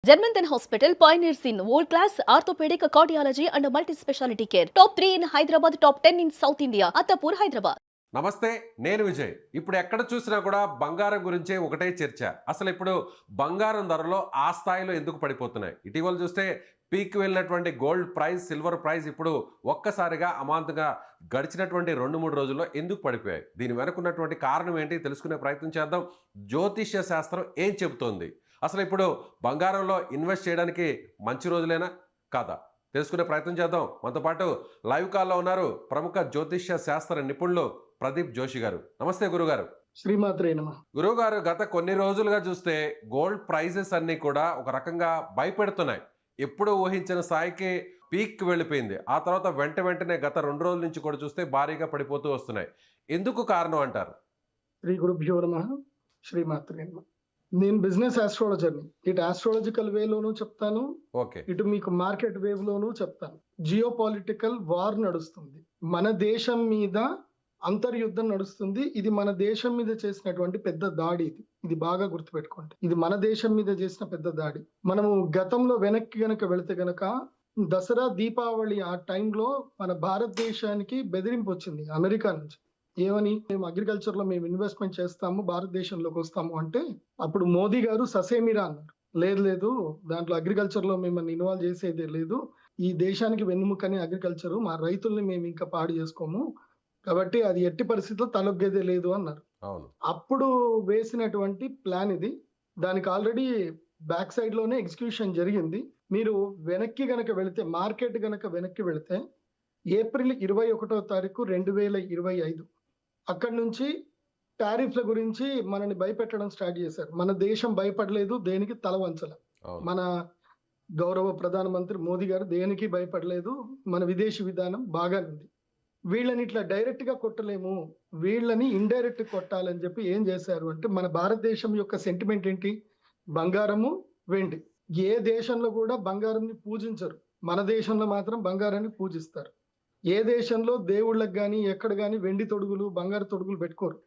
Germanton Hospital pioneers in world-class orthopedic cardiology and multi-specialty care. Top 3 in Hyderabad, top 10 in South India. Attapur, Hyderabad. నమస్తే, నేను విజయ్. ఇప్పుడు ఎక్కడ చూసినా కూడా బంగారం గురించే ఒకటే చర్చ. అసలు ఇప్పుడు బంగారం ధరలో ఆ స్థాయిలో ఎందుకు పడిపోతున్నాయి? ఇటీవల చూస్తే పీక్ వెళ్ళినటువంటి గోల్డ్ ప్రైస్, సిల్వర్ ప్రైస్ ఇప్పుడు ఒక్కసారిగా అమాంతంగా గడిచినటువంటి 2-3 రోజుల్లో ఎందుకు పడిపోయాయి? దీని వెనుకున్నటువంటి కారణం ఏంటి తెలుసుకునే ప్రయత్నం చేద్దాం. జ్యోతిష్య శాస్త్రం ఏం చెబుతోంది? అసలు ఇప్పుడు బంగారంలో ఇన్వెస్ట్ చేయడానికి మంచి రోజులేనా కాదా తెలుసుకునే ప్రయత్నం చేద్దాం. మనతో పాటు లైవ్ కాల్లో ఉన్నారు ప్రముఖ జ్యోతిష్య శాస్త్ర నిపుణులు ప్రదీప్ జోషి గారు. నమస్తే గురుగారు. శ్రీమాత్రే నమః. గురుగారు, గత కొన్ని రోజులుగా చూస్తే గోల్డ్ ప్రైజెస్ అన్ని కూడా ఒక రకంగా భయపెడుతున్నాయి. ఎప్పుడు ఊహించిన స్థాయికి పీక్ వెళ్ళిపోయింది. ఆ తర్వాత వెంటనే గత 2 రోజుల నుంచి కూడా చూస్తే భారీగా పడిపోతూ వస్తున్నాయి. ఎందుకు కారణం అంటారు? శ్రీ గురుభ్యో నమః. శ్రీమాత్రే నమః. నేను బిజినెస్ ఆస్ట్రాలజర్ని. ఇటు ఆస్ట్రాలజికల్ వేలోనూ చెప్తాను, ఓకే, ఇటు మీకు మార్కెట్ వేవ్ లోనూ చెప్తాను. జియో పొలిటికల్ వార్ నడుస్తుంది, మన దేశం మీద అంతర్యుద్ధం నడుస్తుంది. ఇది మన దేశం మీద చేసినటువంటి పెద్ద దాడి. ఇది బాగా గుర్తుపెట్టుకోండి. ఇది మన దేశం మీద చేసిన పెద్ద దాడి. మనము గతంలో వెనక్కి గనక వెళితే గనక దసరా దీపావళి ఆ టైంలో మన భారతదేశానికి బెదిరింపు వచ్చింది అమెరికా నుంచి. ఏమని? మేము అగ్రికల్చర్ లో మేము ఇన్వెస్ట్మెంట్ చేస్తాము, భారతదేశంలోకి వస్తాము అంటే అప్పుడు మోదీ గారు ససేమిరా అన్నారు. లేదు, దాంట్లో అగ్రికల్చర్ లో మిమ్మల్ని ఇన్వాల్వ్ చేసేదే లేదు. ఈ దేశానికి వెన్నుముకని అగ్రికల్చర్, మా రైతుల్ని మేము ఇంకా పాడు చేసుకోము, కాబట్టి అది ఎట్టి పరిస్థితుల్లో తలొగ్గేదే లేదు అన్నారు. అప్పుడు వేసినటువంటి ప్లాన్ ఇది. దానికి ఆల్రెడీ బ్యాక్ సైడ్ లోనే ఎగ్జిక్యూషన్ జరిగింది. మీరు వెనక్కి గనక వెళితే, మార్కెట్ గనక వెనక్కి వెళితే ఏప్రిల్ 21వ తారీఖు 2025 అక్కడి నుంచి టారిఫ్ల గురించి మనని భయపెట్టడం స్టార్ట్ చేశారు. మన దేశం భయపడలేదు, దేనికి తల వంచల. మన గౌరవ ప్రధానమంత్రి మోదీ గారు దేనికి భయపడలేదు. మన విదేశీ విధానం బాగానే ఉంది. వీళ్ళని ఇట్లా డైరెక్ట్ గా కొట్టలేము, వీళ్ళని ఇండైరెక్ట్ కొట్టాలని చెప్పి ఏం చేశారు అంటే, మన భారతదేశం యొక్క సెంటిమెంట్ ఏంటి? బంగారము, వెండి. ఏ దేశంలో కూడా బంగారంని పూజించరు, మన దేశంలో మాత్రం బంగారాన్ని పూజిస్తారు. ఏ దేశంలో దేవుళ్ళకి కానీ ఎక్కడ కానీ వెండి తొడుగులు, బంగారు తొడుగులు పెట్టుకోరు.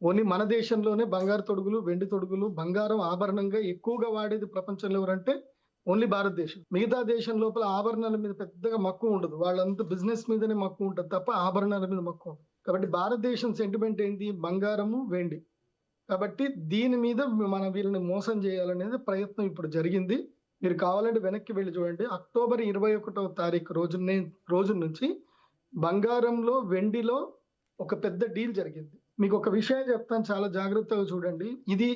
ఓన్లీ మన దేశంలోనే బంగారు తొడుగులు, వెండి తొడుగులు, బంగారం ఆభరణంగా ఎక్కువగా వాడేది ప్రపంచంలో ఎవరంటే ఓన్లీ భారతదేశం. మిగతా దేశం లోపల ఆభరణాల మీద పెద్దగా మక్కువ ఉండదు, వాళ్ళంతా బిజినెస్ మీదనే మక్కువ ఉంటుంది తప్ప ఆభరణాల మీద మక్కువ ఉండదు. కాబట్టి భారతదేశం సెంటిమెంట్ ఏంటి? బంగారము, వెండి. కాబట్టి దీని మీద మనం వీళ్ళని మోసం చేయాలనేది ప్రయత్నం ఇప్పుడు జరిగింది. మీరు కావాలంటే వెనక్కి వెళ్ళి చూడండి. అక్టోబర్ 21వ తారీఖు రోజు నుంచి బంగారంలో, వెండిలో ఒక పెద్ద డీల్ జరిగింది. మీకు ఒక విషయం చెప్తాను, చాలా జాగ్రత్తగా చూడండి. ఇది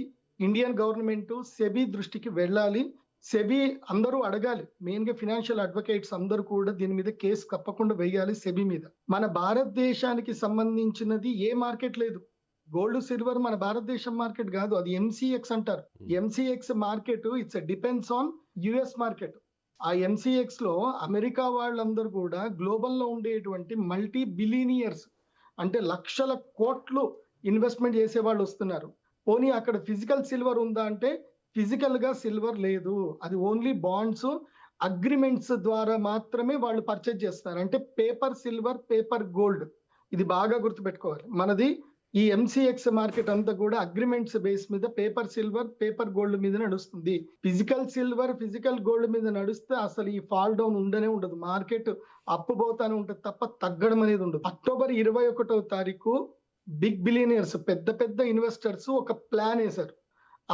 ఇండియన్ గవర్నమెంట్ సెబీ దృష్టికి వెళ్ళాలి. సెబీ అందరూ అడగాలి. మెయిన్ గా ఫినాన్షియల్ అడ్వకేట్స్ అందరూ కూడా దీని మీద కేసు తప్పకుండా వేయాలి సెబీ మీద. మన భారతదేశానికి సంబంధించినది ఏ మార్కెట్ లేదు. గోల్డ్, సిల్వర్ మన భారతదేశం మార్కెట్ కాదు, అది ఎంసీఎక్స్ అంటారు. MCX market it's depends on US market. ఆ ఎంసీఎక్స్ లో అమెరికా వాళ్ళందరూ కూడా గ్లోబల్ లో ఉండేటువంటి మల్టీ బిలియనియర్స్, అంటే లక్షల కోట్లు ఇన్వెస్ట్మెంట్ చేసే వాళ్ళు వస్తున్నారు. పోనీ అక్కడ ఫిజికల్ సిల్వర్ ఉందా అంటే ఫిజికల్ గా సిల్వర్ లేదు. అది ఓన్లీ బాండ్స్, అగ్రిమెంట్స్ ద్వారా మాత్రమే వాళ్ళు పర్చేజ్ చేస్తారు. అంటే పేపర్ సిల్వర్, పేపర్ గోల్డ్. ఇది బాగా గుర్తుపెట్టుకోవాలి. మనది ఈ ఎంసీఎక్స్ మార్కెట్ అంతా కూడా అగ్రిమెంట్స్ బేస్ మీద పేపర్ సిల్వర్, పేపర్ గోల్డ్ మీద నడుస్తుంది. ఫిజికల్ సిల్వర్, ఫిజికల్ గోల్డ్ మీద నడుస్తే అసలు ఈ ఫాల్ డౌన్ ఉండనే ఉండదు. మార్కెట్ అప్పు పోతానే ఉంటుంది తప్ప తగ్గడం అనేది ఉండదు. అక్టోబర్ 21వ తారీఖు బిగ్ బిలియనియర్స్, పెద్ద పెద్ద ఇన్వెస్టర్స్ ఒక ప్లాన్ వేశారు.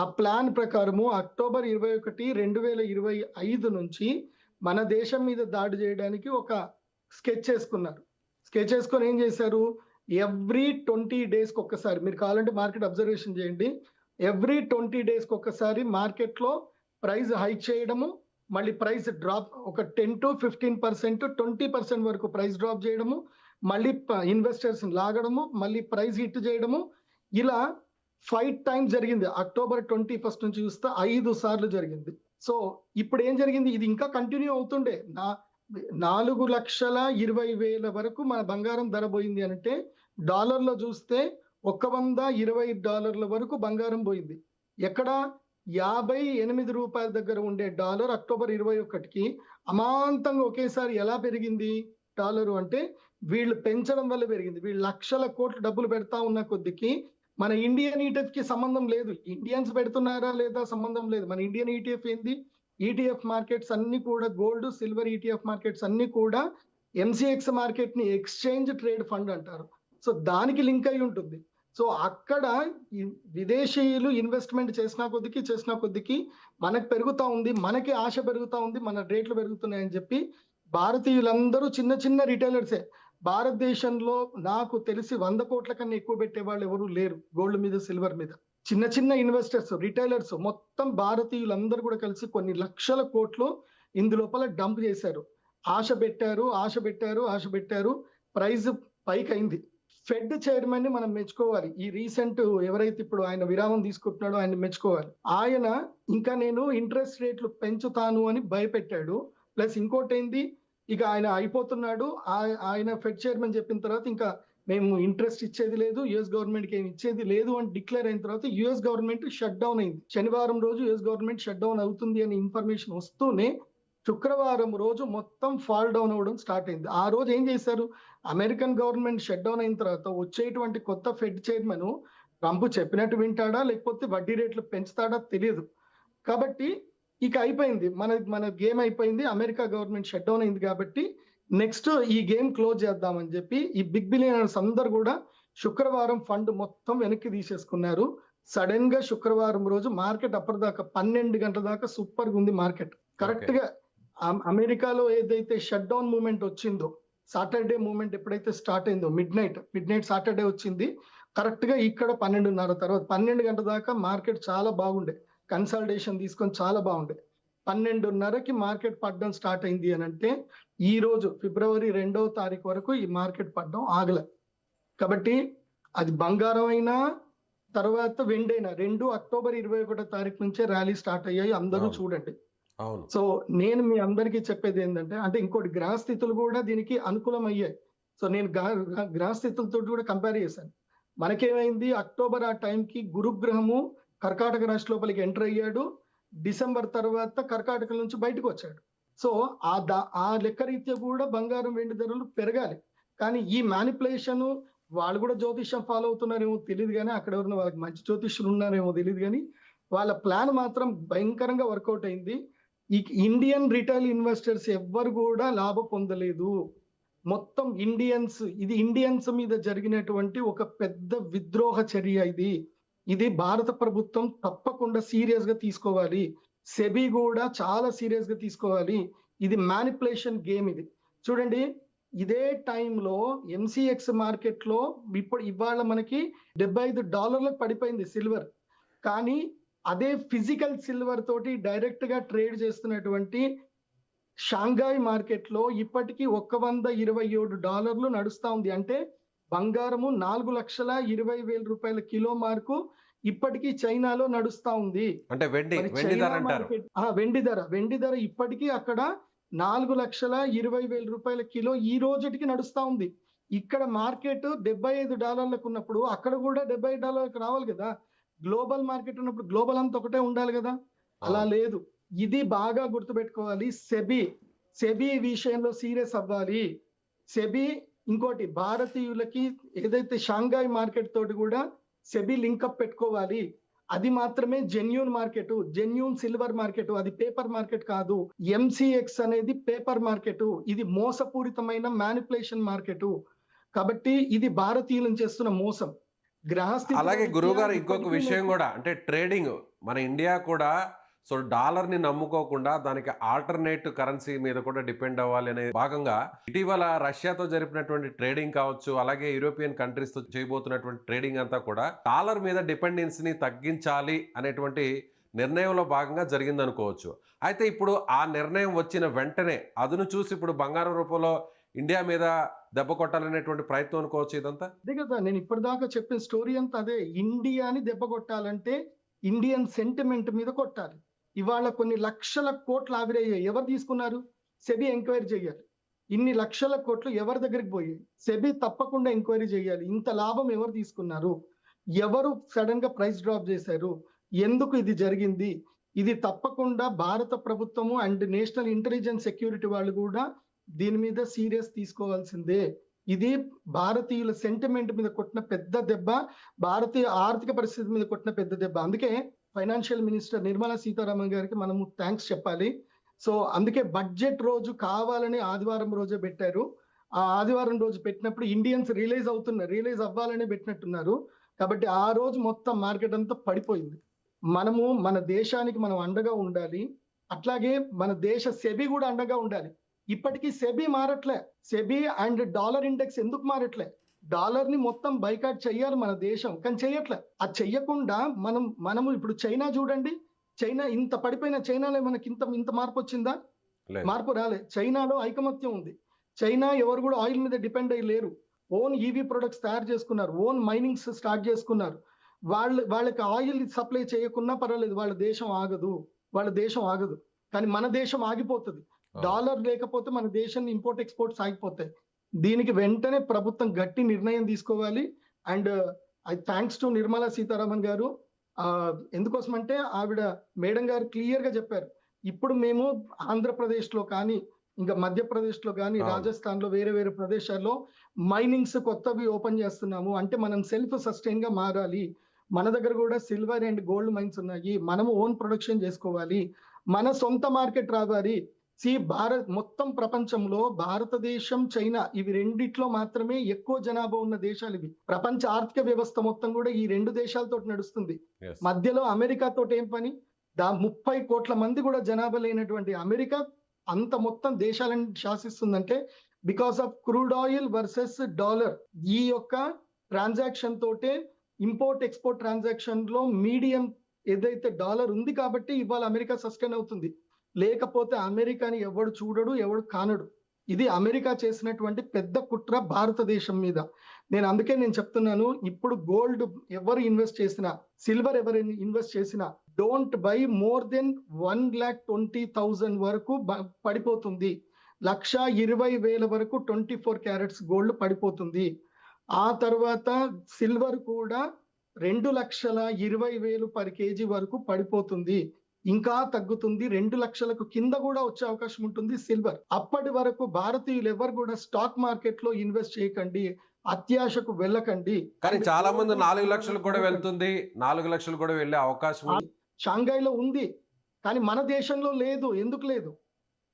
ఆ ప్లాన్ ప్రకారము అక్టోబర్ 21, 2025 నుంచి మన దేశం మీద దాడి చేయడానికి ఒక స్కెచ్ వేసుకున్నారు. స్కెచ్ వేసుకొని ఏం చేశారు? ఎవ్రీ 20 డేస్కి ఒక్కసారి, మీరు కావాలంటే మార్కెట్ అబ్జర్వేషన్ చేయండి, ఎవ్రీ 20 డేస్కి ఒక్కసారి మార్కెట్లో ప్రైస్ హైక్ చేయడము, మళ్ళీ ప్రైస్ డ్రాప్, ఒక 10 to 15%, 20% వరకు ప్రైస్ డ్రాప్ చేయడము, మళ్ళీ ఇన్వెస్టర్స్ లాగడము, మళ్ళీ ప్రైస్ హిట్ చేయడము. ఇలా 5 times జరిగింది. అక్టోబర్ 21 నుంచి చూస్తే 5 సార్లు జరిగింది. సో ఇప్పుడు ఏం జరిగింది? ఇది ఇంకా కంటిన్యూ అవుతుండే. 4,20,000 వరకు మన బంగారం ధర పోయింది అంటే, డాలర్లో చూస్తే $120 వరకు బంగారం పోయింది. ఎక్కడ? 58 రూపాయల దగ్గర ఉండే డాలర్ అక్టోబర్ 21కి అమాంతంగా ఒకేసారి ఎలా పెరిగింది డాలరు అంటే, వీళ్ళు పెంచడం వల్ల పెరిగింది. వీళ్ళు లక్షల కోట్లు డబ్బులు పెడతా ఉన్న కొద్దికి మన ఇండియన్ ఈటీఎఫ్ కి సంబంధం లేదు. ఇండియన్స్ పెడుతున్నారా లేదా సంబంధం లేదు. మన ఇండియన్ ఈటీఎఫ్ ఏంది? ఈటీఎఫ్ మార్కెట్స్ అన్ని కూడా గోల్డ్ సిల్వర్ ఈటీఎఫ్ మార్కెట్స్ అన్ని కూడా ఎంసీఎక్స్ మార్కెట్ ని ఎక్స్చేంజ్ ట్రేడ్ ఫండ్ అంటారు. సో దానికి లింక్ అయి ఉంటుంది. సో అక్కడ విదేశీయులు ఇన్వెస్ట్మెంట్ చేసిన కొద్దికి మనకు పెరుగుతా ఉంది, మనకి ఆశ పెరుగుతా ఉంది, మన రేట్లు పెరుగుతున్నాయని చెప్పి భారతీయులందరూ చిన్న చిన్న రిటైలర్సే. భారతదేశంలో నాకు తెలిసి 100 కోట్ల కన్నా ఎక్కువ పెట్టే వాళ్ళు ఎవరు లేరు గోల్డ్ మీద సిల్వర్ మీద. చిన్న చిన్న ఇన్వెస్టర్స్ రిటైలర్స్ మొత్తం భారతీయులందరూ కూడా కలిసి కొన్ని లక్షల కోట్లు ఇందులోపల డంప్ చేశారు. ఆశ పెట్టారు, ప్రైస్ పైకి అయింది. ఫెడ్ చైర్మన్ ని మనం మెచ్చుకోవాలి. ఈ రీసెంట్ ఎవరైతే ఇప్పుడు ఆయన విరామం తీసుకుంటున్నాడో ఆయన మెచ్చుకోవాలి. ఆయన ఇంకా నేను ఇంట్రెస్ట్ రేట్లు పెంచుతాను అని భయపెట్టాడు. ప్లస్ ఇంకోటి ఏంది, ఇక ఆయన అయిపోతున్నాడు. ఆయన ఫెడ్ చైర్మన్ చెప్పిన తర్వాత ఇంకా మేము ఇంట్రెస్ట్ ఇచ్చేది లేదు, యుఎస్ గవర్నమెంట్ కి ఏమి ఇచ్చేది లేదు అని డిక్లేర్ అయిన తర్వాత యుఎస్ గవర్నమెంట్ షట్ డౌన్ అయింది. శనివారం రోజు యుఎస్ గవర్నమెంట్ షట్ డౌన్ అవుతుంది అనే ఇన్ఫర్మేషన్ వస్తూనే శుక్రవారం రోజు మొత్తం ఫాల్ డౌన్ అవ్వడం స్టార్ట్ అయింది. ఆ రోజు ఏం చేశారు, అమెరికన్ గవర్నమెంట్ షట్ డౌన్ అయిన తర్వాత వచ్చేటువంటి కొత్త ఫెడ్ చైర్మన్ ట్రంప్ చెప్పినట్టు వింటాడా లేకపోతే వడ్డీ రేట్లు పెంచుతాడా తెలియదు. కాబట్టి ఇక అయిపోయింది, మన గేమ్ అయిపోయింది. అమెరికా గవర్నమెంట్ షట్ డౌన్ అయింది కాబట్టి నెక్స్ట్ ఈ గేమ్ క్లోజ్ చేద్దామని చెప్పి ఈ బిగ్ బిలియనర్స్ అందరు కూడా శుక్రవారం ఫండ్ మొత్తం వెనక్కి తీసేసుకున్నారు. సడన్ గా శుక్రవారం రోజు మార్కెట్ అప్పటిదాకా 12 గంటల దాకా సూపర్ గా ఉంది మార్కెట్. కరెక్ట్ గా అమెరికాలో ఏదైతే షట్ డౌన్ మూమెంట్ వచ్చిందో, సాటర్డే మూమెంట్ ఎప్పుడైతే స్టార్ట్ అయిందో మిడ్ నైట్ సాటర్డే వచ్చింది. కరెక్ట్ గా ఇక్కడ 12:30 తర్వాత 12 గంటల దాకా మార్కెట్ చాలా బాగుండే, కన్సల్టేషన్ తీసుకొని చాలా బాగుండే. 12:30కి మార్కెట్ పడడం స్టార్ట్ అయింది అని అంటే ఈ రోజు ఫిబ్రవరి 2వ తారీఖు వరకు ఈ మార్కెట్ పడడం ఆగలే. కాబట్టి అది బంగారం అయినా తర్వాత వెండి అయినా 2 అక్టోబర్ 21వ తారీఖు నుంచే ర్యాలీ స్టార్ట్ అయ్యాయి. అందరూ చూడండి. సో నేను మీ అందరికీ చెప్పేది ఏంటంటే, అంటే ఇంకోటి గ్రహస్థితులు కూడా దీనికి అనుకూలం అయ్యాయి. సో నేను గ్రహస్థితులతో కూడా కంపేర్ చేశాను. మనకేమైంది, అక్టోబర్ ఆ టైంకి గురుగ్రహము కర్కాటక రాశి లోపలికి ఎంటర్ అయ్యాడు. డిసెంబర్ తర్వాత కర్కాటక నుంచి బయటకు వచ్చాడు. సో ఆ లెక్క రీత్యా కూడా బంగారం వెండి ధరలు పెరగాలి. కానీ ఈ మ్యానిపులేషన్ వాళ్ళు కూడా జ్యోతిష్యం ఫాలో అవుతున్నారేమో తెలియదు, కానీ అక్కడ ఎవరైనా వాళ్ళకి మంచి జ్యోతిష్యులు ఉన్నారేమో తెలియదు, కానీ వాళ్ళ ప్లాన్ మాత్రం భయంకరంగా వర్కౌట్ అయింది. ఈ ఇండియన్ రిటైల్ ఇన్వెస్టర్స్ ఎవ్వరు కూడా లాభం పొందలేదు. మొత్తం ఇండియన్స్ మీద జరిగినటువంటి ఒక పెద్ద విద్రోహ చర్య ఇది భారత ప్రభుత్వం తప్పకుండా సీరియస్ గా తీసుకోవాలి. సెబీ కూడా చాలా సీరియస్ గా తీసుకోవాలి. ఇది మ్యానిపులేషన్ గేమ్. ఇది చూడండి, ఇదే టైంలో ఎంసీఎక్స్ మార్కెట్ లో ఇవాళ మనకి $75 పడిపోయింది సిల్వర్. కానీ అదే ఫిజికల్ సిల్వర్ తోటి డైరెక్ట్ గా ట్రేడ్ చేస్తున్నటువంటి షాంఘాయ్ మార్కెట్ లో ఇప్పటికీ $127 నడుస్తా ఉంది. అంటే బంగారము 4,20,000 రూపాయల కిలో ఇప్పటికీ చైనాలో నడుస్తా ఉంది. అంటే వెండి ధర ఇప్పటికీ అక్కడ 4,20,000 రూపాయల కిలో ఈ రోజుటికి నడుస్తా ఉంది. ఇక్కడ మార్కెట్ $75 ఉన్నప్పుడు అక్కడ కూడా $70 రావాలి కదా. గ్లోబల్ మార్కెట్ ఉన్నప్పుడు గ్లోబల్ అంతా ఒకటే ఉండాలి కదా, అలా లేదు. ఇది బాగా గుర్తుపెట్టుకోవాలి. సెబీ విషయంలో సీరియస్ అవ్వాలి. సెబీ ఇంకోటి భారతీయులకి ఏదైతే షాంఘాయ్ మార్కెట్ తోటి కూడా సెబీ లింకప్ పెట్టుకోవాలి. అది మాత్రమే genuine market, genuine silver market, అది పేపర్ మార్కెట్ కాదు. ఎంసీఎక్స్ అనేది పేపర్ మార్కెట్, ఇది మోసపూరితమైన మ్యానిపులేషన్ మార్కెట్. కాబట్టి ఇది భారతీయులను చేస్తున్న మోసం. అలాగే గురువు గారు ఇంకొక విషయం కూడా, అంటే ట్రేడింగ్ మన ఇండియా కూడా సో డాలర్ని నమ్ముకోకుండా దానికి ఆల్టర్నేట్ కరెన్సీ మీద కూడా డిపెండ్ అవ్వాలి అనే భాగంగా ఇటీవల రష్యాతో జరిపినటువంటి ట్రేడింగ్ కావచ్చు, అలాగే యూరోపియన్ కంట్రీస్తో చేయబోతున్నటువంటి ట్రేడింగ్ అంతా కూడా డాలర్ మీద డిపెండెన్సీని తగ్గించాలి అనేటువంటి నిర్ణయంలో భాగంగా జరిగిందనుకోవచ్చు. అయితే ఇప్పుడు ఆ నిర్ణయం వచ్చిన వెంటనే అదును చూసి ఇప్పుడు బంగారం రూపంలో ఇండియా మీద దెబ్బ కొట్టాలనేటువంటి ప్రయత్నం అనుకోవచ్చు ఇదంతా. అదే కదా నేను ఇప్పటిదాకా చెప్పిన స్టోరీ అంతా అదే. ఇండియాని దెబ్బ కొట్టాలంటే ఇండియన్ సెంటిమెంట్ మీద కొట్టాలి. ఇవాళ కొన్ని లక్షల కోట్లు ఆవిరయ్యాయి. ఎవరు తీసుకున్నారు? సెబీ ఎంక్వైరీ చేయాలి. ఇన్ని లక్షల కోట్లు ఎవరి దగ్గరికి పోయాయి? సెబీ తప్పకుండా ఎంక్వైరీ చేయాలి. ఇంత లాభం ఎవరు తీసుకున్నారు? ఎవరు సడన్ గా ప్రైస్ డ్రాప్ చేశారు? ఎందుకు ఇది జరిగింది? ఇది తప్పకుండా భారత ప్రభుత్వము అండ్ నేషనల్ ఇంటెలిజెన్స్ సెక్యూరిటీ వాళ్ళు కూడా దీని మీద సీరియస్ తీసుకోవాల్సిందే. ఇది భారతీయుల సెంటిమెంట్ మీద కొట్టిన పెద్ద దెబ్బ, భారతీయ ఆర్థిక పరిస్థితి మీద కొట్టిన పెద్ద దెబ్బ. అందుకే ఫైనాన్షియల్ మినిస్టర్ నిర్మలా సీతారామన్ గారికి మనము థ్యాంక్స్ చెప్పాలి. సో అందుకే బడ్జెట్ రోజు కావాలని ఆదివారం రోజే పెట్టారు. ఆ ఆదివారం రోజు పెట్టినప్పుడు ఇండియన్స్ రియలైజ్ అవ్వాలని పెట్టినట్టున్నారు. కాబట్టి ఆ రోజు మొత్తం మార్కెట్ అంతా పడిపోయింది. మనము మన దేశానికి మనం అండగా ఉండాలి. అట్లాగే మన దేశ సెబీ కూడా అండగా ఉండాలి. ఇప్పటికీ సెబీ మారట్లే. సెబీ అండ్ డాలర్ ఇండెక్స్ ఎందుకు మారట్లే? డాలర్ ని మొత్తం బైకాట్ చెయ్యాలి మన దేశం, కానీ చెయ్యట్లే. అది చెయ్యకుండా మనము ఇప్పుడు చైనా చూడండి. చైనా ఇంత పడిపోయిన చైనాలో మనకి ఇంత మార్పు వచ్చిందా? లేదు. మార్పు రాలే. చైనాలో ఐకమత్యం ఉంది. చైనా ఎవరు కూడా ఆయిల్ మీద డిపెండ్ అయ్యి లేరు. ఓన్ ఈవీ ప్రొడక్ట్స్ తయారు చేసుకున్నారు. ఓన్ మైనింగ్స్ స్టార్ట్ చేసుకున్నారు. వాళ్ళకి ఆయిల్ సప్లై చేయకున్నా పర్వాలేదు, వాళ్ళ దేశం ఆగదు. కానీ మన దేశం ఆగిపోతుంది. డాలర్ లేకపోతే మన దేశం ఇంపోర్ట్ ఎక్స్పోర్ట్స్ ఆగిపోతాయి. దీనికి వెంటనే ప్రభుత్వం గట్టి నిర్ణయం తీసుకోవాలి. And I thanks to Nirmala Sitharaman గారు. ఎందుకోసం అంటే ఆవిడ మేడం గారు క్లియర్ గా చెప్పారు. ఇప్పుడు మేము ఆంధ్రప్రదేశ్ లో కానీ, ఇంకా మధ్యప్రదేశ్ లో కానీ, రాజస్థాన్ లో వేరే ప్రదేశాల్లో మైనింగ్స్ కొత్తవి ఓపెన్ చేస్తున్నాము. అంటే మనం సెల్ఫ్ సస్టైన్ గా మారాలి. మన దగ్గర కూడా సిల్వర్ అండ్ గోల్డ్ మైన్స్ ఉన్నాయి. మనము ఓన్ ప్రొడక్షన్ చేసుకోవాలి. మన సొంత మార్కెట్ రావాలి. మొత్తం ప్రపంచంలో భారతదేశం, చైనా ఇవి రెండిట్లో మాత్రమే ఎక్కువ జనాభా ఉన్న దేశాలు ఇవి. ప్రపంచ ఆర్థిక వ్యవస్థ మొత్తం కూడా ఈ 2 దేశాలతో నడుస్తుంది. మధ్యలో అమెరికా తోటి ఏం పని? 30 కోట్ల మంది కూడా జనాభా లేనటువంటి అమెరికా అంత మొత్తం దేశాలను శాసిస్తుందంటే because of crude oil versus dollar. ఈ యొక్క ట్రాన్సాక్షన్ తోటే ఇంపోర్ట్ ఎక్స్పోర్ట్ ట్రాన్సాక్షన్ లో మీడియం ఏదైతే డాలర్ ఉంది కాబట్టి ఇవాళ అమెరికా సస్టైన్ అవుతుంది. లేకపోతే అమెరికాని ఎవడు చూడడు, ఎవడు కానడు. ఇది అమెరికా చేసినటువంటి పెద్ద కుట్ర భారతదేశం మీద. అందుకే నేను చెప్తున్నాను, ఇప్పుడు గోల్డ్ ఎవరు ఇన్వెస్ట్ చేసినా, సిల్వర్ ఎవరు ఇన్వెస్ట్ చేసినా డోంట్ బై మోర్ దెన్ 1,20,000 వరకు పడిపోతుంది. 1,20,000 వరకు 24 క్యారెట్స్ గోల్డ్ పడిపోతుంది. ఆ తర్వాత సిల్వర్ కూడా 2,20,000 పర్ కేజీ వరకు పడిపోతుంది. ఇంకా తగ్గుతుంది. 2 లక్షలకు కింద కూడా వచ్చే అవకాశం ఉంటుంది సిల్వర్. అప్పటి వరకు భారతీయులు ఎవరు కూడా స్టాక్ మార్కెట్ లో ఇన్వెస్ట్ చేయకండి, అత్యాశకు వెళ్ళకండి. కానీ చాలా మంది 4 లక్షలు కూడా వెళ్తుంది, 4 లక్షలు కూడా వెళ్ళే అవకాశం షాంఘైలో ఉంది. కానీ మన దేశంలో లేదు. ఎందుకు లేదు?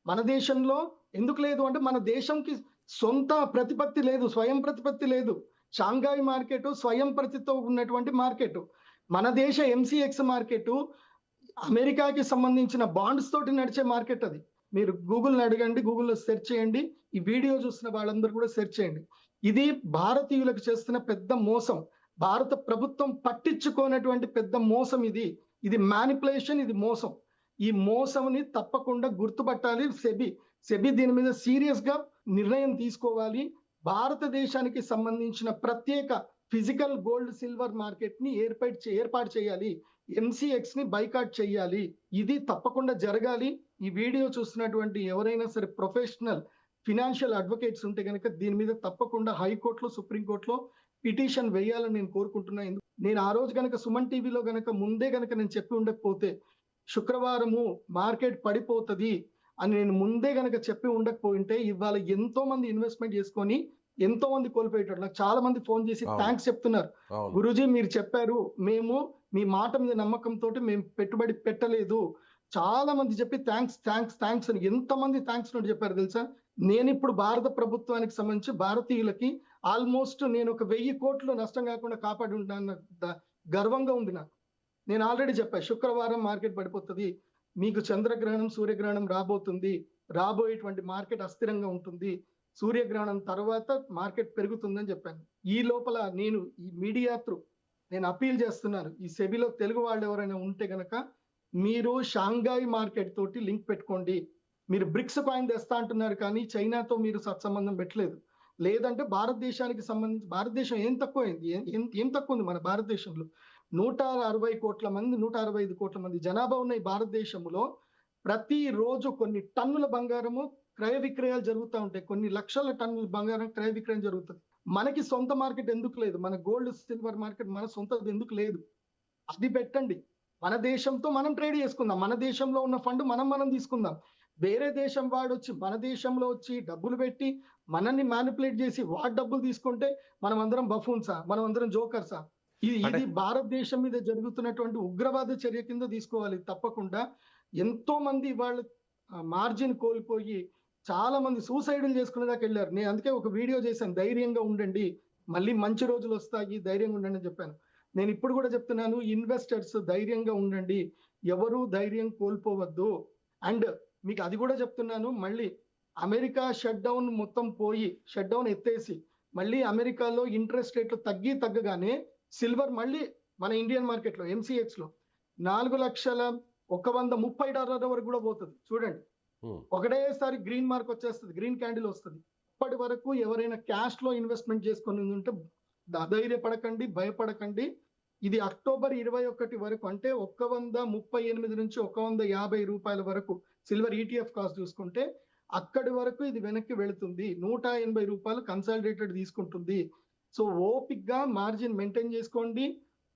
మన దేశంలో ఎందుకు లేదు అంటే మన దేశంకి సొంత ప్రతిపత్తి లేదు, స్వయం ప్రతిపత్తి లేదు. షాంఘై మార్కెట్ స్వయం ప్రతితో ఉన్నటువంటి మార్కెట్. మన దేశ ఎంసీఎక్స్ మార్కెట్ అమెరికాకి సంబంధించిన బాండ్స్ తోటి నడిచే మార్కెట్. అది మీరు గూగుల్ని అడగండి, గూగుల్లో సెర్చ్ చేయండి. ఈ వీడియో చూస్తున్న వాళ్ళందరూ కూడా సెర్చ్ చేయండి. ఇది భారతీయులకు చేస్తున్న పెద్ద మోసం. భారత ప్రభుత్వం పట్టించుకోనటువంటి పెద్ద మోసం ఇది మ్యానిపులేషన్, ఇది మోసం. ఈ మోసంని తప్పకుండా గుర్తుపట్టాలి. సెబీ దీని మీద సీరియస్ గా నిర్ణయం తీసుకోవాలి. భారతదేశానికి సంబంధించిన ప్రత్యేక ఫిజికల్ గోల్డ్ సిల్వర్ మార్కెట్ ని ఏర్పాటు చేయాలి. ఎంసీఎక్స్ ని బైకాట్ చేయాలి. ఇది తప్పకుండా జరగాలి. ఈ వీడియో చూస్తున్నటువంటి ఎవరైనా సరే ప్రొఫెషనల్ ఫినాన్షియల్ అడ్వకేట్స్ ఉంటే కనుక దీని మీద తప్పకుండా హైకోర్టులో, సుప్రీంకోర్టులో పిటిషన్ వేయాలని నేను కోరుకుంటున్నాను. నేను ఆ రోజు కనుక సుమన్ టీవీలో ముందే నేను చెప్పి ఉండకపోతే శుక్రవారము మార్కెట్ పడిపోతుంది అని నేను ముందే చెప్పి ఉండకపోయింటే ఇవాళ ఎంతో మంది ఇన్వెస్ట్మెంట్ చేసుకొని ఎంతో మంది కోల్పోయేటట్టు. నాకు చాలా మంది ఫోన్ చేసి థ్యాంక్స్ చెప్తున్నారు. గురూజీ మీరు చెప్పారు, మేము మీ మాట మీద నమ్మకంతో మేము పెట్టుబడి పెట్టలేదు. చాలా మంది చెప్పి థ్యాంక్స్ అని ఎంతమంది థ్యాంక్స్ చెప్పారు తెలుసా? నేను ఇప్పుడు భారత ప్రభుత్వానికి సంబంధించి భారతీయులకి ఆల్మోస్ట్ నేను 1,000 కోట్లు నష్టం కాకుండా కాపాడి ఉంటాను. గర్వంగా ఉంది నాకు. నేను ఆల్రెడీ చెప్పాను, శుక్రవారం మార్కెట్ పడిపోతుంది, మీకు చంద్రగ్రహణం, సూర్యగ్రహణం రాబోతుంది, రాబోయేటువంటి మార్కెట్ అస్థిరంగా ఉంటుంది, సూర్యగ్రహణం తర్వాత మార్కెట్ పెరుగుతుందని చెప్పాను. ఈ లోపల నేను ఈ మీడియా త్రూ నేను అపీల్ చేస్తున్నాను, ఈ సెబీలో తెలుగు వాళ్ళు ఎవరైనా ఉంటే గనక మీరు షాంఘై మార్కెట్ తోటి లింక్ పెట్టుకోండి. మీరు బ్రిక్స్ కాయిన్ తెస్తా అంటున్నారు కానీ చైనాతో మీరు సత్సంబంధం పెట్టలేదు. లేదంటే భారతదేశానికి సంబంధించి భారతదేశం ఏం తక్కువ ఉంది? మన భారతదేశంలో 160 కోట్ల మంది, 165 కోట్ల మంది జనాభా ఉన్న ఈ భారతదేశంలో ప్రతిరోజు కొన్ని టన్నుల బంగారము క్రయ విక్రయాలు జరుగుతూ ఉంటాయి. కొన్ని లక్షల టన్నుల బంగారం క్రయ విక్రయం జరుగుతుంది. మనకి సొంత మార్కెట్ ఎందుకు లేదు? మన గోల్డ్ సిల్వర్ మార్కెట్ మన సొంతది ఎందుకు లేదు? అది పెట్టండి. మన దేశంతో మనం ట్రేడ్ చేసుకుందాం. మన దేశంలో ఉన్న ఫండ్ మనం తీసుకుందాం. వేరే దేశం వాడు వచ్చి మన దేశంలో వచ్చి డబ్బులు పెట్టి మనల్ని మ్యానిపులేట్ చేసి వాడు డబ్బులు తీసుకుంటే మనం అందరం బఫూన్సా? మనం అందరం జోకర్సా? అంటే ఇది భారతదేశం మీద జరుగుతున్నటువంటి ఉగ్రవాద చర్య కింద తీసుకోవాలి తప్పకుండా. ఎంతో మంది వాళ్ళు మార్జిన్ కోల్పోయి చాలా మంది సూసైడ్లు చేసుకునే దాకా వెళ్ళారు. నేను అందుకే ఒక వీడియో చేశాను, ధైర్యంగా ఉండండి, మళ్ళీ మంచి రోజులు వస్తాయి, ధైర్యంగా ఉండండి అని చెప్పాను. నేను ఇప్పుడు కూడా చెప్తున్నాను, ఇన్వెస్టర్స్ ధైర్యంగా ఉండండి, ఎవరు ధైర్యం కోల్పోవద్దు. అండ్ మీకు అది కూడా చెప్తున్నాను, మళ్ళీ అమెరికా షట్ డౌన్ మొత్తం పోయి, షట్ డౌన్ ఎత్తేసి మళ్ళీ అమెరికాలో ఇంట్రెస్ట్ రేట్లు తగ్గగానే సిల్వర్ మళ్ళీ మన ఇండియన్ మార్కెట్లో MCX లో $4,130 వరకు కూడా పోతుంది. చూడండి, ఒకటేసారి గ్రీన్ మార్క్ వచ్చేస్తుంది, గ్రీన్ క్యాండిల్ వస్తుంది. ఇప్పటి వరకు ఎవరైనా క్యాష్ లో ఇన్వెస్ట్మెంట్ చేసుకొని ఉంటే ధైర్యపడకండి, భయపడకండి. ఇది అక్టోబర్ 21 వరకు, అంటే 138 నుంచి 150 రూపాయల వరకు సిల్వర్ ETF కాస్ట్ చూసుకుంటే అక్కడి వరకు ఇది వెనక్కి వెళుతుంది. 180 రూపాయలు కన్సాలిడేటెడ్ తీసుకుంటుంది. సో ఓపిక్ గా మార్జిన్ మెయింటైన్ చేసుకోండి,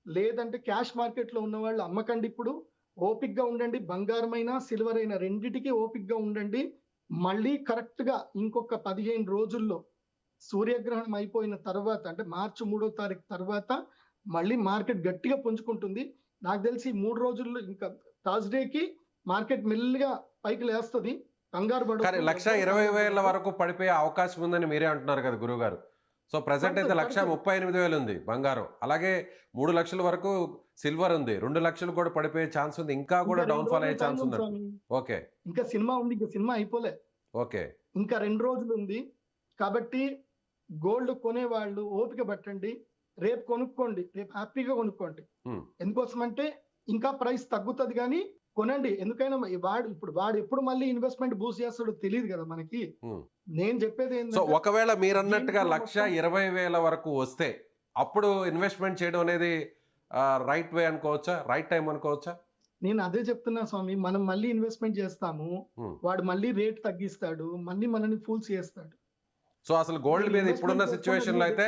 లేదంటే క్యాష్ మార్కెట్ లో ఉన్న వాళ్ళు అమ్మకండి. ఇప్పుడు ఓపిక్ గా ఉండండి, బంగారం అయినా సిల్వర్ అయినా రెండిటికి ఓపిక్ గా ఉండండి. మళ్ళీ కరెక్ట్ గా ఇంకొక 15 రోజుల్లో సూర్యగ్రహణం అయిపోయిన తర్వాత, అంటే మార్చి 3వ తారీఖు తర్వాత మళ్ళీ మార్కెట్ గట్టిగా పుంజుకుంటుంది. నాకు తెలిసి 3 రోజుల్లో ఇంకా థర్స్డేకి మార్కెట్ మెల్లిగా పైకి లేస్తుంది. కంగారు కానీ పడకండి. 1,20,000 వరకు పడిపోయే అవకాశం ఉందని మీరే అంటున్నారు కదా గురువుగారు. సో ప్రజెంట్ అయితే పడుతుంది. 1,38,000 ఉంది బంగారం, అలాగే 3 లక్షల వరకు సిల్వర్ ఉంది, 2 లక్షలు కూడా పడిపోయే ఛాన్స్ ఉంది, ఇంకా కూడా ఇంకా 2 డౌన్ ఫాల్ రోజులు అయ్యే టైం ఛాన్స్ ఉంది ఉంది. స్వామి. ఓకే ఇంకా సినిమా ఉంది, ఇంకా సినిమా అయిపోలే, ఓకే ఇంకా 2 రోజులు ఉంది. కాబట్టి గోల్డ్ కొనేవాళ్ళు ఓపిక పట్టండి, రేపు కొనుక్కోండి, రేపు హ్యాపీగా కొనుక్కోండి. ఎందుకోసం అంటే ఇంకా ప్రైస్ తగ్గుతుంది, కానీ కొనండి. ఎందుకైనా వాడు ఎప్పుడు మళ్ళీ ఇన్వెస్ట్మెంట్ బూస్ట్ చేస్తాడో తెలియదు కదా మనకి. నేను చెప్పేది సో ఏంటంటే ఒకవేళ మీరు అన్నట్టుగా దీంట్లో మొత్తం 1,20,000 వరకు వస్తే అప్పుడు ఇన్వెస్ట్మెంట్ చేయడం అనేది రైట్ వే అనుకోవచ్చా, రైట్ టైం అనుకోవచ్చా? నేను అదే చెప్తున్నా స్వామి, మనం మళ్ళీ ఇన్వెస్ట్మెంట్ చేస్తాము, వాడు మళ్ళీ రేట్ తగ్గిస్తాడు, మళ్ళీ మనల్ని ఫూల్స్ చేస్తాడు. సో అసలు గోల్డ్ మీద ఇప్పుడున్న సిచ్యువేషన్ లో అయితే,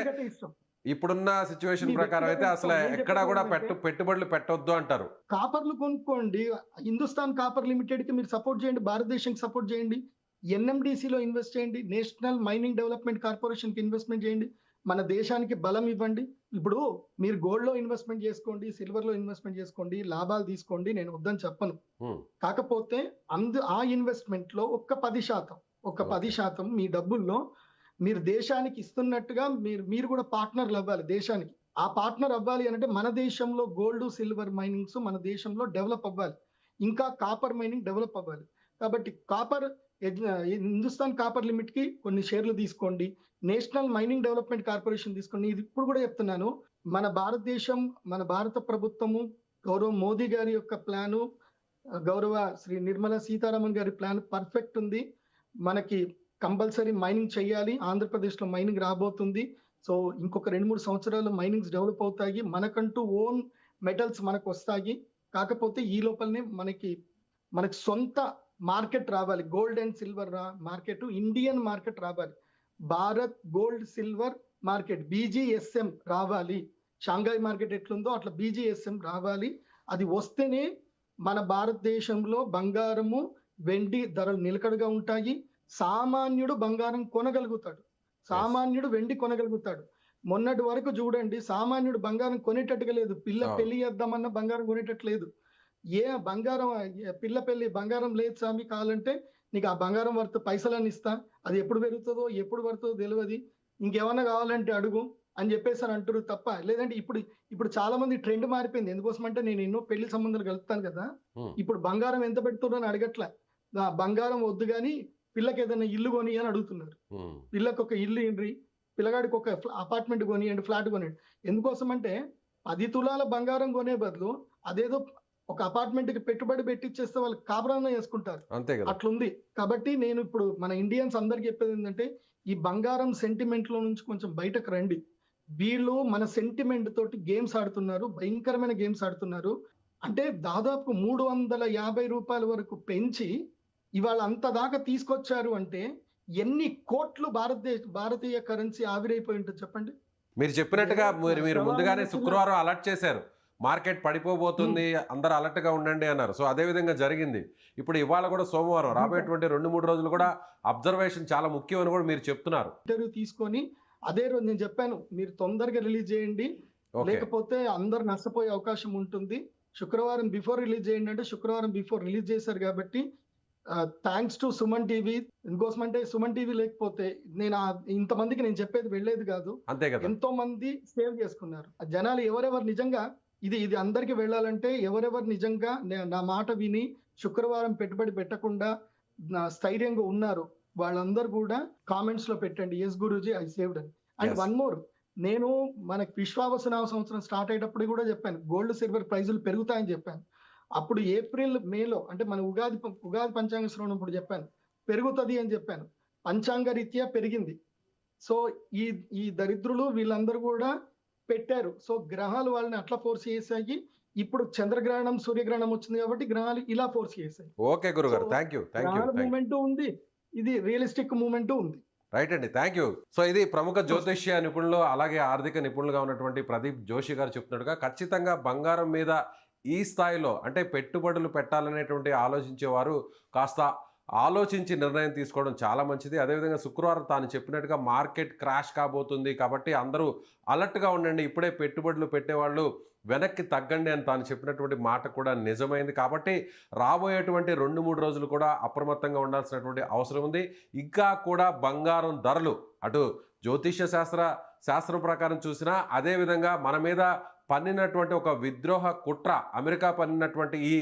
ఇప్పుడున్న సిచ్యువేషన్ ప్రకారం అయితే అసలు ఎక్కడా కూడా పెట్టుబడులు పెట్టొద్దు అంటారు. కాపర్లు కొనుక్కోండి, హిందుస్థాన్ కాపర్ లిమిటెడ్ కి మీరు సపోర్ట్ చేయండి, భారతదేశానికి సపోర్ట్ చేయండి, NMDC లో ఇన్వెస్ట్ చేయండి, నేషనల్ మైనింగ్ డెవలప్మెంట్ కార్పొరేషన్ కి ఇన్వెస్ట్మెంట్ చేయండి, మన దేశానికి బలం ఇవ్వండి. ఇప్పుడు మీరు గోల్డ్ లో ఇన్వెస్ట్మెంట్ చేసుకోండి, సిల్వర్ లో ఇన్వెస్ట్మెంట్ చేసుకోండి, లాభాలు తీసుకోండి, నేను వద్దని చెప్పను. కాకపోతే ఆ ఇన్వెస్ట్మెంట్ లో ఒక్క 10% మీ డబ్బుల్లో మీరు దేశానికి ఇస్తున్నట్టుగా మీరు కూడా పార్ట్నర్లు అవ్వాలి దేశానికి. ఆ పార్ట్నర్ అవ్వాలి అంటే మన దేశంలో గోల్డ్ సిల్వర్ మైనింగ్స్ మన దేశంలో డెవలప్ అవ్వాలి, ఇంకా కాపర్ మైనింగ్ డెవలప్ అవ్వాలి. కాబట్టి హిందుస్థాన్ కాపర్ లిమిట్ కి కొన్ని షేర్లు తీసుకోండి, నేషనల్ మైనింగ్ డెవలప్మెంట్ కార్పొరేషన్ తీసుకోండి. ఇది ఇప్పుడు కూడా చెప్తున్నాను, మన భారతదేశం, మన భారత ప్రభుత్వము, గౌరవ మోదీ గారి యొక్క ప్లాను, గౌరవ శ్రీ నిర్మలా సీతారామన్ గారి ప్లాన్ పర్ఫెక్ట్ ఉంది. మనకి కంపల్సరీ మైనింగ్ చేయాలి, ఆంధ్రప్రదేశ్ లో మైనింగ్ రాబోతుంది. సో ఇంకొక 2-3 సంవత్సరాలు మైనింగ్స్ డెవలప్ అవుతాయి, మనకంటూ ఓన్ మెటల్స్ మనకు వస్తాయి. కాకపోతే ఈ లోపలనే మనకి సొంత మార్కెట్ రావాలి, gold and silver market, Indian market రావాలి, Bharat gold silver market BGSM రావాలి. షాంఘాయ్ మార్కెట్ ఎట్లుందో అట్లా BGSM రావాలి. అది వస్తేనే మన భారతదేశంలో బంగారము వెండి ధరలు నిలకడగా ఉంటాయి, సామాన్యుడు బంగారం కొనగలుగుతాడు, సామాన్యుడు వెండి కొనగలుగుతాడు. మొన్నటి వరకు చూడండి, సామాన్యుడు బంగారం కొనేటట్టుగా లేదు, పెళ్లి చేద్దామన్నా బంగారం కొనేటట్టు లేదు. పిల్ల పెళ్లి బంగారం లేదు స్వామి, కావాలంటే నీకు ఆ బంగారం వర్త్ పైసలని ఇస్తా, అది ఎప్పుడు పెరుగుతుందో ఎప్పుడు పడుతుందో తెలియదు, ఇంకేమన్నా కావాలంటే అడుగు అని చెప్పేసి అంటారు తప్ప. లేదంటే ఇప్పుడు చాలా మంది ట్రెండ్ మారిపోయింది. ఎందుకోసం అంటే నేను ఎన్నో పెళ్లి సంబంధాలు కలుపుతాను కదా, ఇప్పుడు బంగారం ఎంత పెడుతున్నారు అని అడగట్లే, బంగారం వద్దు కానీ పిల్లకి ఏదైనా ఇల్లు కొని అని అడుగుతున్నారు. పిల్లకి ఒక ఇల్లు ఇండ్రి, పిల్లగాడికి ఒక అపార్ట్మెంట్ కొనియండి, ఫ్లాట్ కొనియండి. ఎందుకోసం అంటే 10 తులాల బంగారం కొనే బదులు అదేదో ఒక అపార్ట్మెంట్ కి పెట్టుబడి పెట్టిచ్చేస్తే వాళ్ళు కాపురాన్న చేసుకుంటారు, అట్లుంది. కాబట్టి నేను ఇప్పుడు మన ఇండియన్స్ అందరికి చెప్పేది ఏంటంటే, ఈ బంగారం సెంటిమెంట్ లో నుంచి కొంచెం బయటకు రండి. వీళ్ళు మన సెంటిమెంట్ తోటి గేమ్స్ ఆడుతున్నారు, భయంకరమైన గేమ్స్ ఆడుతున్నారు. అంటే దాదాపు 350 రూపాయల వరకు పెంచి ఇవాళ అంత దాకా తీసుకొచ్చారు అంటే ఎన్ని కోట్లు భారతీయ కరెన్సీ ఆవిరైపోయి ఉంటుంది చెప్పండి. మీరు చెప్పినట్టుగా మీరు ముందుగానే శుక్రవారం అలర్ట్ చేశారు, మార్కెట్ పడిపోబోతుంది, అందరూ అలర్ట్ గా ఉండండి అన్నారు. సో అదే విధంగా జరిగింది. ఇప్పుడు ఇవాళ కూడా సోమవారం, రాబోయేటువంటి 2-3 రోజులు కూడా అబ్జర్వేషన్ చాలా ముఖ్యం అని కూడా మీరు చెప్తున్నారు. ఇంటర్వ్యూ తీసుకొని అదే రోజు నేను చెప్పాను, మీరు తొందరగా రిలీజ్ చేయండి, ఓకే. లేకపోతే అందరు నష్టపోయే అవకాశం ఉంటుంది. శుక్రవారం బిఫోర్ రిలీజ్ చేయండి అంటే శుక్రవారం బిఫోర్ రిలీజ్ చేశారు కాబట్టి థ్యాంక్స్ టు సుమన్ టీవీ. ఇంకోసమంటే సుమన్ టీవీ లేకపోతే నేను ఇంతమందికి నేను చెప్పేది వెళ్ళేది కాదు. అంతే కదా. ఎంతో మంది సేవ్ చేసుకున్నారు. ఆ జనాలు ఎవరెవరు నిజంగా ఇది అందరికి వెళ్ళాలంటే ఎవరెవరు నిజంగా నా మాట విని శుక్రవారం పెట్టుబడి పెట్టకుండా స్థైర్యంగా ఉన్నారు వాళ్ళందరూ కూడా కామెంట్స్ లో పెట్టండి ఎస్ గురూజీ ఐ సేవ్డ్ అని. And Yes. వన్ మోర్, నేను మనకి విశ్వావసనామ సంవత్సరం స్టార్ట్ అయ్యేటప్పుడు కూడా చెప్పాను గోల్డ్ సిల్వర్ ప్రైజులు పెరుగుతాయని చెప్పాను. అప్పుడు ఏప్రిల్ మేలో అంటే మన ఉగాది పంచాంగ శ్రవణం ఇప్పుడు చెప్పాను పెరుగుతుంది అని చెప్పాను. పంచాంగ రీత్యా పెరిగింది. సో ఈ దరిద్రులు వీళ్ళందరూ కూడా పెట్టారు. సో గ్రహాలు వాళ్ళని అట్లా ఫోర్స్ చేసాయి. ఇప్పుడు చంద్రగ్రహణం సూర్యగ్రహణం వచ్చింది కాబట్టి గ్రహాలు ఇలా ఫోర్స్ చేసాయి. ఓకే గురుగారు, So, థ్యాంక్ యూ. గ్రహాల మూమెంట్ ఉంది, ఇది రియలిస్టిక్ మూమెంట్ ఉంది. రైట్ అండి, థ్యాంక్ యూ. సో ఇది ప్రముఖ జ్యోతిష్య నిపుణులు అలాగే ఆర్థిక నిపుణులుగా ఉన్నటువంటి ప్రదీప్ జోషి గారు చెప్తున్నట్టుగా ఖచ్చితంగా బంగారం మీద ఈ స్థాయిలో అంటే పెట్టుబడులు పెట్టాలనేటువంటి ఆలోచించేవారు కాస్త ఆలోచించి నిర్ణయం తీసుకోవడం చాలా మంచిది. అదేవిధంగా శుక్రవారం తాను చెప్పినట్టుగా మార్కెట్ క్రాష్ కాబోతుంది కాబట్టి అందరూ అలర్ట్గా ఉండండి, ఇప్పుడే పెట్టుబడులు పెట్టేవాళ్ళు వెనక్కి తగ్గండి అని తాను చెప్పినటువంటి మాట కూడా నిజమైంది. కాబట్టి రాబోయేటువంటి 2-3 రోజులు కూడా అప్రమత్తంగా ఉండాల్సినటువంటి అవసరం ఉంది. ఇంకా కూడా బంగారం ధరలు అటు జ్యోతిష్య శాస్త్రం ప్రకారం చూసినా అదేవిధంగా మన మీద పన్నినటువంటి ఒక విద్రోహ కుట్ర, అమెరికా పన్నినటువంటి ఈ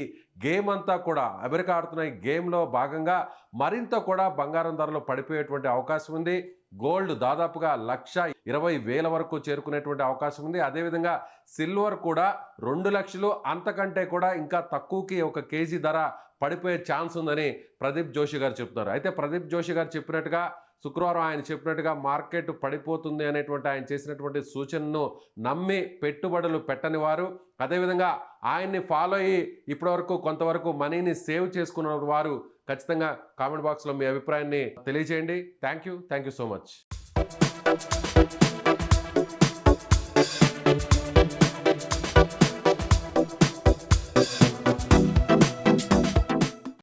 గేమ్ అంతా కూడా అమెరికా ఆడుతున్న ఈ గేమ్లో భాగంగా మరింత కూడా బంగారం ధరలు పడిపోయేటువంటి అవకాశం ఉంది. గోల్డ్ దాదాపుగా 1,20,000 వరకు చేరుకునేటువంటి అవకాశం ఉంది. అదేవిధంగా సిల్వర్ కూడా 2 లక్షలు అంతకంటే కూడా ఇంకా తక్కువకి ఒక కేజీ ధర పడిపోయే ఛాన్స్ ఉందని ప్రదీప్ జోషి గారు చెప్తున్నారు. అయితే ప్రదీప్ జోషి గారు చెప్పినట్టుగా శుక్రవారం ఆయన చెప్పినట్టుగా మార్కెట్ పడిపోతుంది అనేటువంటి ఆయన చేసినటువంటి సూచనను నమ్మి పెట్టుబడులు పెట్టని వారు, అదేవిధంగా ఆయన్ని ఫాలో అయ్యి ఇప్పటివరకు కొంతవరకు మనీని సేవ్ చేసుకున్న వారు ఖచ్చితంగా కామెంట్ బాక్స్లో మీ అభిప్రాయాన్ని తెలియజేయండి. Thank you so much.